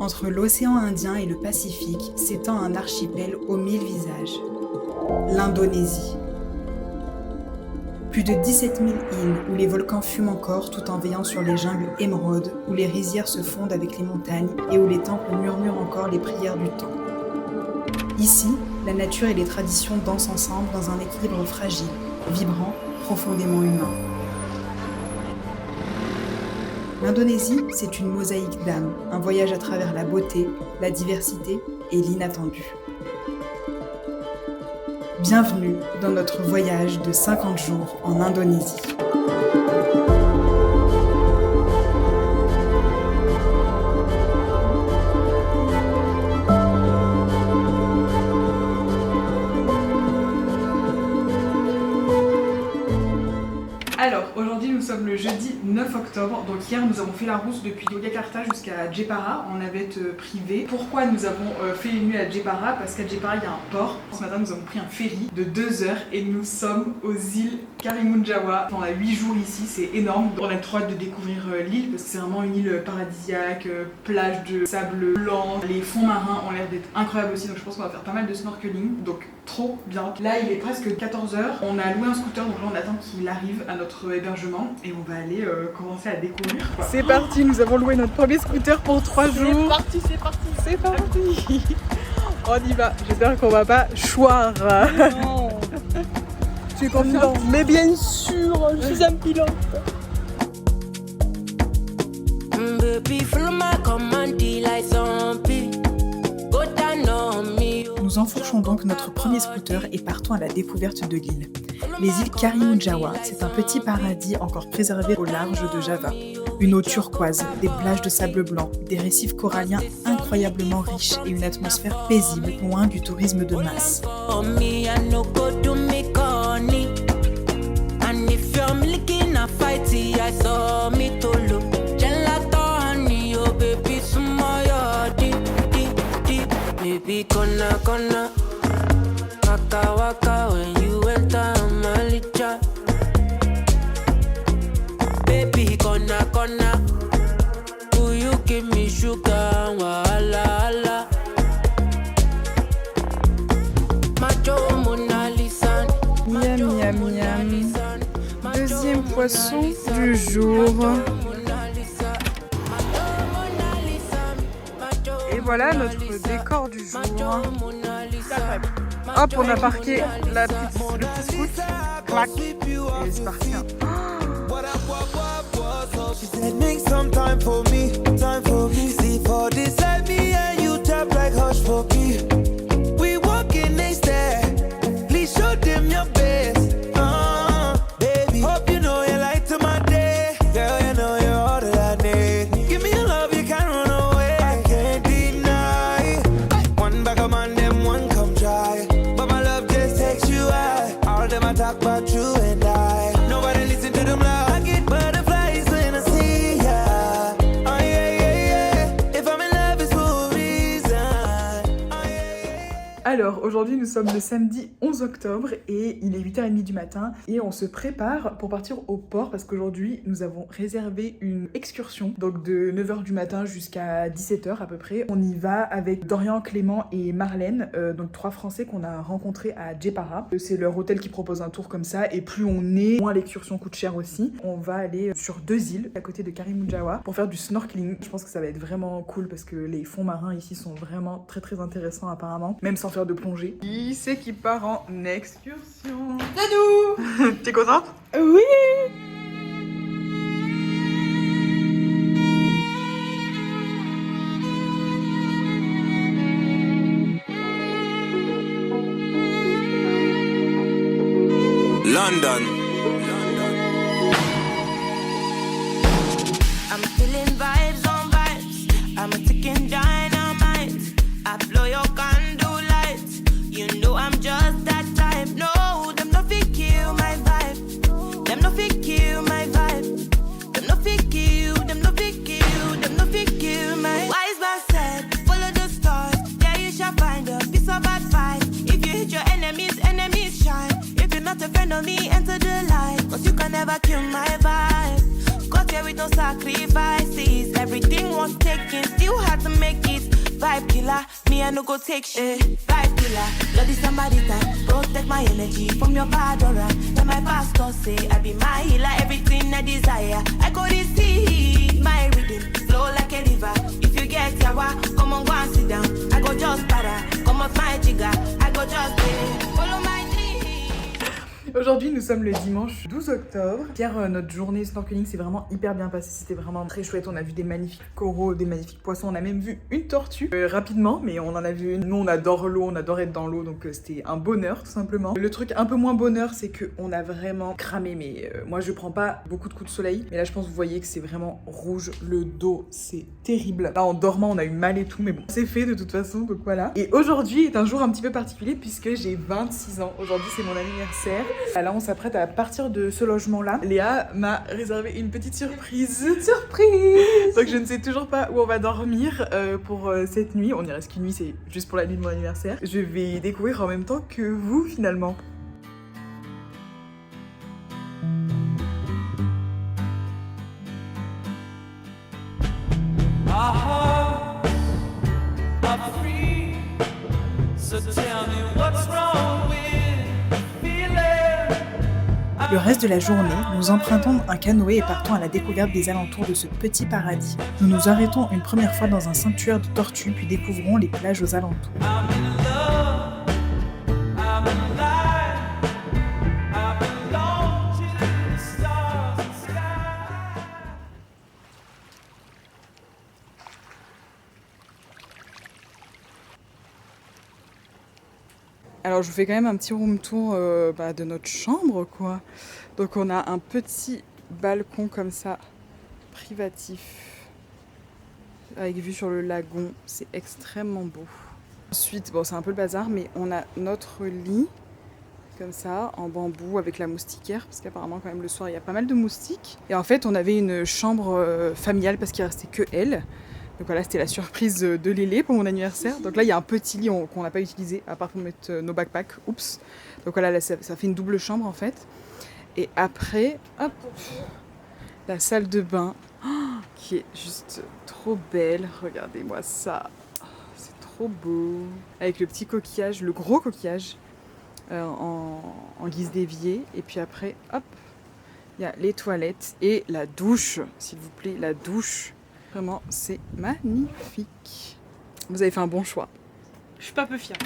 Entre l'océan Indien et le Pacifique s'étend un archipel aux 1000 visages. L'Indonésie. Plus de 17 000 îles où les volcans fument encore tout en veillant sur les jungles émeraudes, où les rizières se fondent avec les montagnes et où les temples murmurent encore les prières du temps. Ici, la nature et les traditions dansent ensemble dans un équilibre fragile, vibrant, profondément humain. L'Indonésie, c'est une mosaïque d'âmes, un voyage à travers la beauté, la diversité et l'inattendu. Bienvenue dans notre voyage de 50 jours en Indonésie. Alors, aujourd'hui nous sommes le jeudi 9 octobre, donc hier nous avons fait la route depuis Yogyakarta jusqu'à Jepara en navette privée. Pourquoi nous avons fait une nuit à Jepara? Parce qu'à Jepara il y a un port. Ce matin nous avons pris un ferry de 2 heures et nous sommes aux îles Karimunjawa. On a 8 jours ici, c'est énorme. On a trop hâte de découvrir l'île parce que c'est vraiment une île paradisiaque, plage de sable blanc. Les fonds marins ont l'air d'être incroyables aussi, donc je pense qu'on va faire pas mal de snorkeling, donc trop bien. Là il est presque 14 h, on a loué un scooter, donc là on attend qu'il arrive à notre hébergement et on va aller commencer à découvrir. C'est parti, nous avons loué notre premier scooter pour 3 jours. C'est parti. On y va, j'espère qu'on va pas choir. Non. Tu es confiante? Mais bien sûr, je suis un pilote. Nous enfourchons donc notre premier scooter et partons à la découverte de l'île. Les îles Karimunjawa, c'est un petit paradis encore préservé au large de Java. Une eau turquoise, des plages de sable blanc, des récifs coralliens incroyablement riches et une atmosphère paisible, loin du tourisme de masse. Baby, gonna waka waka when you enter Malicha. Baby, gonna will you give me sugar? Wala. Macho Mona Lisa. Miam. Deuxième poisson du jour. Et voilà notre décor du jour. Hop, on a parqué le petit scoot. Clac. Et c'est parti. Make some time for me. See for this let me and you tap like hush for me. We walking next there. Please show them your best. Baby, hope you know you light to my day. Girl, you know you're all that I need. Give me your love, you can't run away. I can't deny. One bag of man, them one come try. But my love just takes you high. All them I talk about you and I. Nobody listen to them loud. I get butterflies when I see ya. Oh yeah. If I'm in love, it's for a reason. Oh yeah. Alors, aujourd'hui, nous sommes le samedi 11 octobre et il est 8h30 du matin et on se prépare pour partir au port parce qu'aujourd'hui, nous avons réservé une excursion donc de 9h du matin jusqu'à 17h à peu près. On y va avec Dorian, Clément et Marlène, donc 3 Français qu'on a rencontrés à Jepara. C'est leur hôtel qui propose un tour comme ça et plus on est, moins l'excursion coûte cher aussi. On va aller sur 2 îles à côté de Karimunjawa pour faire du snorkeling. Je pense que ça va être vraiment cool parce que les fonds marins ici sont vraiment très intéressants apparemment, même sans faire de plongée. Qui c'est qui part en excursion? C'est nous. T'es contente? Oui. London. I'm feeling vibes on vibes. I'm a ticking dynamite. I blow your candle lights. You know I'm just that type. No, them no fit kill my vibe. Them no fit kill my vibe. Them no fit kill. Them no fit kill. Them no fit kill my. Wise man said, follow the stars. Yeah, you shall find a piece of advice. If you hit your enemies, enemies shine. If you're not a friend of me, enter the light. Cause you can never kill my vibe. Got here with no sacrifices. Everything was taken, still had to make it. vibe killer, me I no go take shit. Vibe killer, bloody somebody time. Protect my energy from your bad aura. Then my pastor say I be my healer, everything I desire. I go receive my rhythm, flow like a river. If you get yawa, come on go and sit down. I go just para, come off my jigger. I go just follow my dream. Aujourd'hui nous sommes le dimanche 12 octobre. Hier notre journée snorkeling s'est vraiment hyper bien passée, c'était vraiment très chouette. On a vu des magnifiques coraux, des magnifiques poissons, on a même vu une tortue rapidement, mais on en a vu une. Nous on adore l'eau, on adore être dans l'eau, donc c'était un bonheur tout simplement. Le truc un peu moins bonheur c'est qu'on a vraiment cramé, mais moi je prends pas beaucoup de coups de soleil, mais là je pense que vous voyez que c'est vraiment rouge, le dos c'est terrible. Là en dormant on a eu mal et tout, mais bon c'est fait de toute façon, donc voilà. Et aujourd'hui est un jour un petit peu particulier puisque j'ai 26 ans, aujourd'hui c'est mon anniversaire. Là on s'apprête à partir de ce logement là. Léa m'a réservé une petite surprise. Donc je ne sais toujours pas où on va dormir pour cette nuit. On y reste qu'une nuit, c'est juste pour la nuit de mon anniversaire. Je vais découvrir en même temps que vous finalement. Le reste de la journée, nous empruntons un canoë et partons à la découverte des alentours de ce petit paradis. Nous nous arrêtons une première fois dans un sanctuaire de tortues, puis découvrons les plages aux alentours. Alors je vous fais quand même un petit room tour de notre chambre quoi. Donc on a un petit balcon comme ça, privatif, avec vue sur le lagon, c'est extrêmement beau. Ensuite, bon c'est un peu le bazar, mais on a notre lit, comme ça, en bambou avec la moustiquaire, parce qu'apparemment quand même le soir il y a pas mal de moustiques. Et en fait on avait une chambre familiale parce qu'il restait que elle. Donc voilà, c'était la surprise de Lélé pour mon anniversaire. Donc là, il y a un petit lit qu'on n'a pas utilisé, à part pour mettre nos backpacks. Oups. Donc voilà, là, ça fait une double chambre en fait. Et après, hop, la salle de bain, qui est juste trop belle. Regardez-moi ça. C'est trop beau. Avec le petit coquillage, le gros coquillage en guise d'évier. Et puis après, hop, il y a les toilettes et la douche, s'il vous plaît, la douche. Vraiment, c'est magnifique. Vous avez fait un bon choix. Je suis pas peu fière.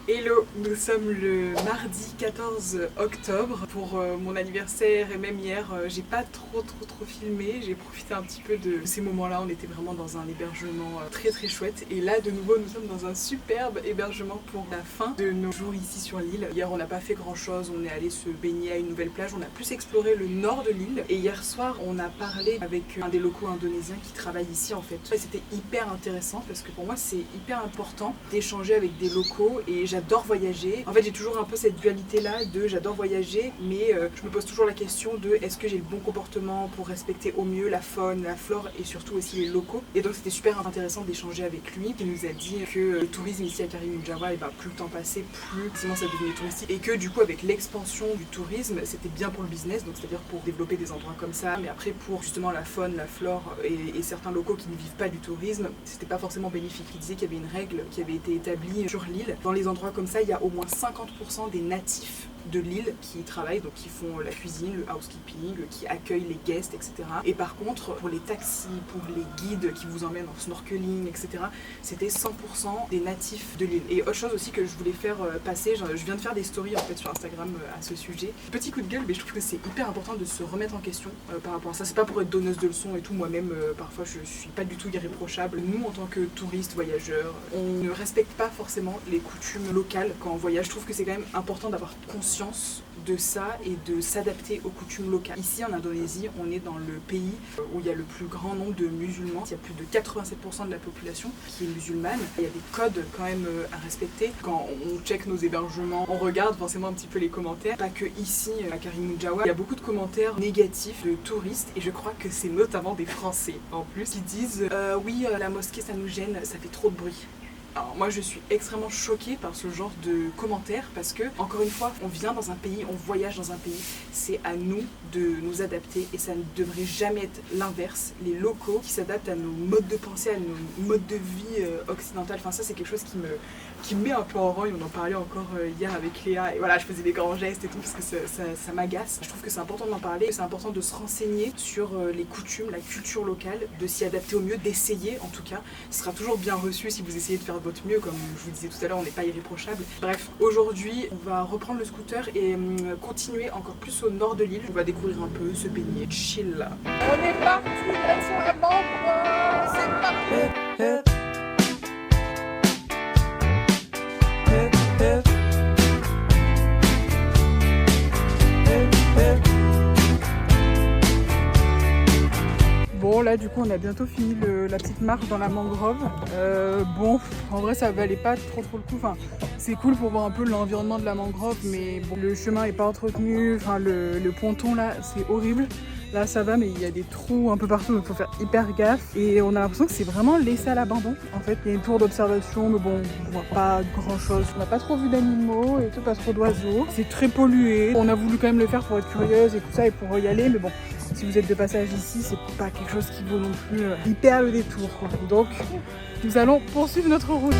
Hello, nous sommes le mardi 14 octobre pour mon anniversaire et même hier, j'ai pas trop filmé, j'ai profité un petit peu de ces moments-là, on était vraiment dans un hébergement très chouette et là de nouveau nous sommes dans un superbe hébergement pour la fin de nos jours ici sur l'île. Hier on n'a pas fait grand chose, on est allé se baigner à une nouvelle plage, on a plus exploré le nord de l'île et hier soir on a parlé avec un des locaux indonésiens qui travaille ici en fait. C'était hyper intéressant parce que pour moi c'est hyper important d'échanger avec des locaux et j'adore voyager. En fait j'ai toujours un peu cette dualité là de j'adore voyager mais je me pose toujours la question de est-ce que j'ai le bon comportement pour respecter au mieux la faune, la flore et surtout aussi les locaux. Et donc c'était super intéressant d'échanger avec lui qui nous a dit que le tourisme ici à Karimunjawa, et plus le temps passait, plus sinon ça devenait touristique et que du coup avec l'expansion du tourisme c'était bien pour le business, donc c'est-à-dire pour développer des endroits comme ça, mais après pour justement la faune, la flore et certains locaux qui ne vivent pas du tourisme, c'était pas forcément bénéfique. Il disait qu'il y avait une règle qui avait été établie sur l'île. Dans les endroits comme ça, il y a au moins 50% des natifs de l'île qui y travaillent, donc qui font la cuisine, le housekeeping, qui accueillent les guests, etc. Et par contre, pour les taxis, pour les guides qui vous emmènent en snorkeling, etc., c'était 100% des natifs de l'île. Et autre chose aussi que je voulais faire passer, je viens de faire des stories en fait sur Instagram à ce sujet. Petit coup de gueule, mais je trouve que c'est hyper important de se remettre en question par rapport à ça. C'est pas pour être donneuse de leçons et tout, moi-même parfois je suis pas du tout irréprochable. Nous en tant que touristes, voyageurs, on ne respecte pas forcément les coutumes locales quand on voyage. Je trouve que c'est quand même important d'avoir conscience de ça et de s'adapter aux coutumes locales. Ici en Indonésie, on est dans le pays où il y a le plus grand nombre de musulmans. Il y a plus de 87% de la population qui est musulmane. Il y a des codes quand même à respecter. Quand on check nos hébergements, on regarde forcément un petit peu les commentaires. Pas que ici à Karimunjawa, il y a beaucoup de commentaires négatifs de touristes et je crois que c'est notamment des Français en plus qui disent oui la mosquée ça nous gêne, ça fait trop de bruit. Alors moi je suis extrêmement choquée par ce genre de commentaires parce que, encore une fois, on vient dans un pays, on voyage dans un pays, c'est à nous de nous adapter et ça ne devrait jamais être l'inverse, les locaux qui s'adaptent à nos modes de pensée, à nos modes de vie occidentales. Enfin ça c'est quelque chose qui me met un peu en rang, et on en parlait encore hier avec Léa et voilà, je faisais des grands gestes et tout parce que ça m'agace. Je trouve que c'est important d'en parler, c'est important de se renseigner sur les coutumes, la culture locale, de s'y adapter au mieux, d'essayer en tout cas. Ce sera toujours bien reçu si vous essayez de faire de votre mieux, comme je vous disais tout à l'heure, on n'est pas irréprochable. Bref, aujourd'hui on va reprendre le scooter et continuer encore plus au nord de l'île. On va découvrir un peu, se baigner, chill là. On est parti, là sur la bande. C'est parti. Bon là du coup on a bientôt fini la petite marche dans la mangrove. Bon en vrai ça valait pas trop le coup. Enfin, c'est cool pour voir un peu l'environnement de la mangrove, mais bon, le chemin est pas entretenu. Enfin le ponton là c'est horrible. Là ça va mais il y a des trous un peu partout donc il faut faire hyper gaffe. Et on a l'impression que c'est vraiment laissé à l'abandon. En fait il y a une tour d'observation mais bon on voit pas grand chose. On n'a pas trop vu d'animaux et tout, pas trop d'oiseaux. C'est très pollué. On a voulu quand même le faire pour être curieuse et tout ça et pour y aller, mais bon. Si vous êtes de passage ici, c'est pas quelque chose qui vaut non plus hyper le détour, quoi. Donc, nous allons poursuivre notre route.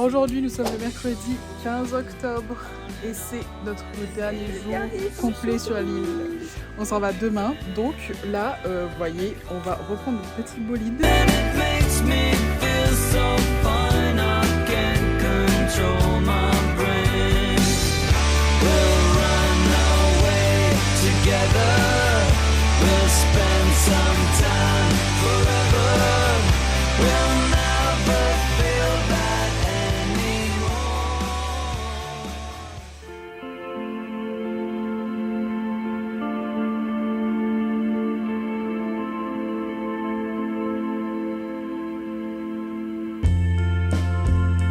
Aujourd'hui, nous sommes le mercredi 15 octobre et c'est notre dernier jour complet sur l'île. On s'en va demain, donc là, vous voyez, on va reprendre le petit bolide.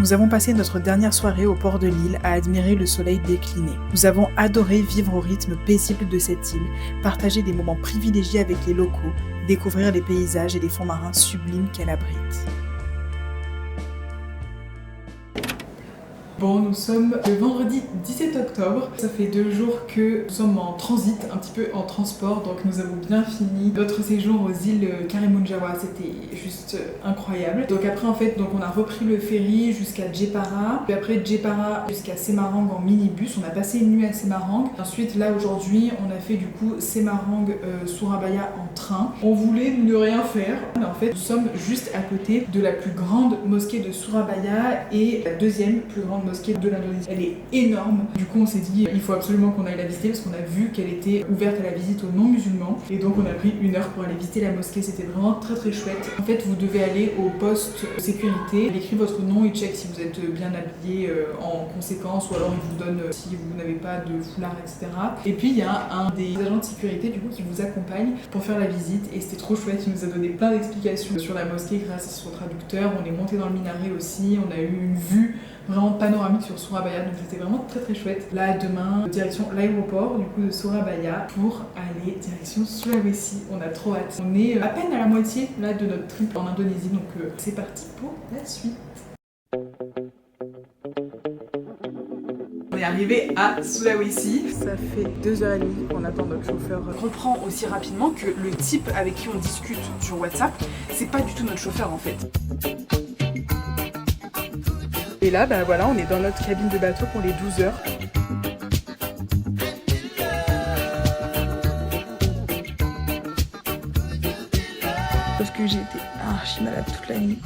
Nous avons passé notre dernière soirée au port de l'île à admirer le soleil décliner. Nous avons adoré vivre au rythme paisible de cette île, partager des moments privilégiés avec les locaux, découvrir les paysages et les fonds marins sublimes qu'elle abrite. Bon, nous sommes le vendredi 17 octobre. Ça fait 2 jours que nous sommes en transit, un petit peu en transport. Donc nous avons bien fini notre séjour aux îles Karimunjawa. C'était juste incroyable. Donc après en fait, on a repris le ferry jusqu'à Jepara. Puis après Jepara jusqu'à Semarang en minibus. On a passé une nuit à Semarang. Ensuite là aujourd'hui, on a fait du coup Semarang Surabaya en train. On voulait ne rien faire. Mais en fait, nous sommes juste à côté de la plus grande mosquée de Surabaya et la deuxième plus grande mosquée de l'Indonésie. Elle est énorme. Du coup, on s'est dit il faut absolument qu'on aille la visiter parce qu'on a vu qu'elle était ouverte à la visite aux non-musulmans. Et donc, on a pris 1 heure pour aller visiter la mosquée. C'était vraiment très très chouette. En fait, vous devez aller au poste sécurité. Il écrit votre nom, il check si vous êtes bien habillé en conséquence ou alors il vous donne si vous n'avez pas de foulard, etc. Et puis, il y a un des agents de sécurité du coup qui vous accompagne pour faire la visite. Et c'était trop chouette. Il nous a donné plein d'explications sur la mosquée grâce à son traducteur. On est monté dans le minaret aussi. On a eu une vue vraiment panoramique sur Surabaya, donc c'était vraiment très très chouette. Là demain, direction l'aéroport du coup de Surabaya pour aller direction Sulawesi. On a trop hâte. On est à peine à la moitié là de notre trip en Indonésie, donc c'est parti pour la suite. On est arrivé à Sulawesi. Ça fait 2h30 qu'on attend notre chauffeur. On comprend aussi rapidement que le type avec qui on discute sur WhatsApp, c'est pas du tout notre chauffeur en fait. Et là, bah voilà, on est dans notre cabine de bateau pour les 12 heures. Parce que j'ai été archi malade toute la nuit.